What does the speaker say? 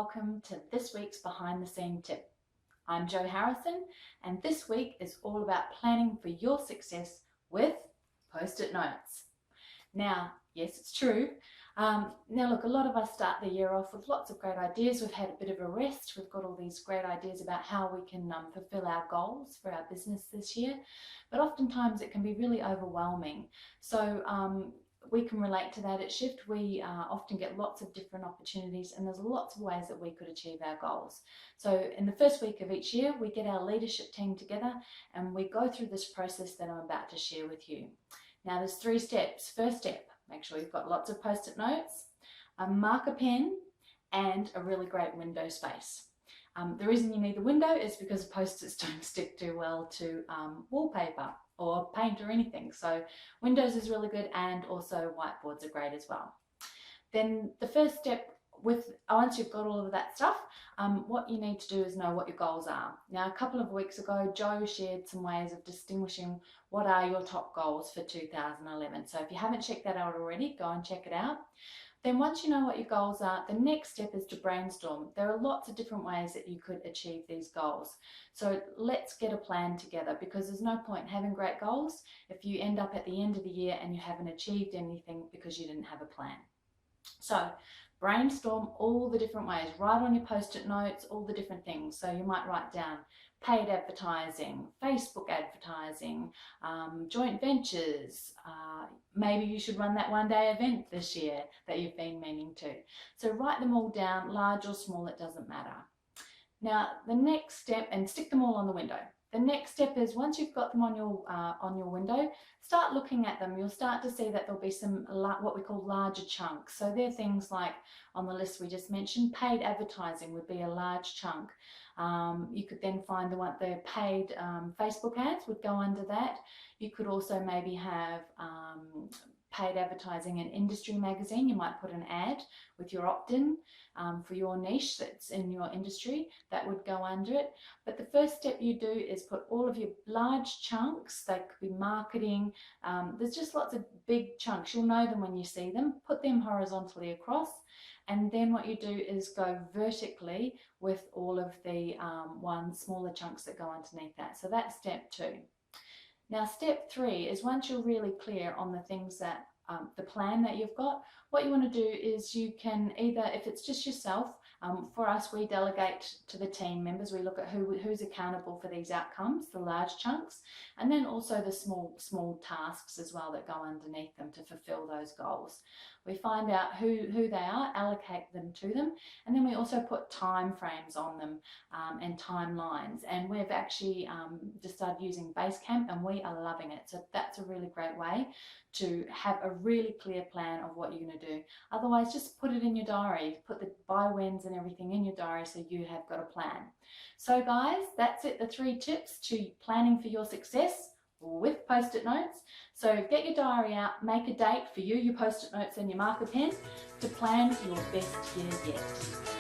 welcome to this week's Behind the Scene Tip. I'm Jo Harrison, and this week is all about planning for your success with Post-it notes. Now, yes, it's true. Now look, a lot of us start the year off with lots of great ideas. We've had a bit of a rest. We've got all these great ideas about how we can fulfill our goals for our business this year, but oftentimes it can be really overwhelming. So we can relate to that at Shift. We often get lots of different opportunities, and there's lots of ways that we could achieve our goals. So in the first week of each year, we get our leadership team together and we go through this process that I'm about to share with you. Now there's 3 steps. First step, make sure you've got lots of Post-it notes, a marker pen, and a really great window space. The reason you need the window is because Post-its don't stick too well to wallpaper or paint or anything. So windows is really good, and also whiteboards are great as well. Then the first step, once you've got all of that stuff, what you need to do is know what your goals are. Now, a couple of weeks ago, Jo shared some ways of distinguishing what are your top goals for 2011. So if you haven't checked that out already, go and check it out. Then once you know what your goals are, the next step is to brainstorm. There are lots of different ways that you could achieve these goals. So let's get a plan together, because there's no point having great goals if you end up at the end of the year and you haven't achieved anything because you didn't have a plan. So brainstorm all the different ways. Write on your Post-it notes all the different things. So you might write down paid advertising, Facebook advertising, joint ventures. Maybe you should run that one-day event this year that you've been meaning to. So write them all down, large or small, it doesn't matter. Now the next step, and stick them all on the window. The next step is, once you've got them on your window, start looking at them. You'll start to see that there'll be some what we call larger chunks. So they're things like, on the list we just mentioned, paid advertising would be a large chunk. You could then find the paid Facebook ads would go under that. You could also maybe have paid advertising in industry magazine. You might put an ad with your opt-in for your niche that's in your industry. That would go under it. But the first step you do is put all of your large chunks. They could be marketing. There's just lots of big chunks. You'll know them when you see them. Put them horizontally across. And then what you do is go vertically with all of the smaller chunks that go underneath that. So that's step 2. Now step 3 is, once you're really clear on the things that the plan that you've got, what you want to do is you can either, if it's just yourself, for us we delegate to the team members. We look at who's accountable for these outcomes, the large chunks, and then also the small tasks as well that go underneath them to fulfill those goals. We find out who they are, allocate them to them, and then we also put time frames on them and timelines. And we've actually just started using Basecamp, and we are loving it. So that's a really great way to have a really clear plan of what you're going to do. Otherwise, just put it in your diary. Put the by-whens and everything in your diary so you have got a plan. So guys, that's it, the 3 tips to planning for your success with Post-it notes. So get your diary out, make a date for you, your Post-it notes and your marker pen, to plan your best year yet.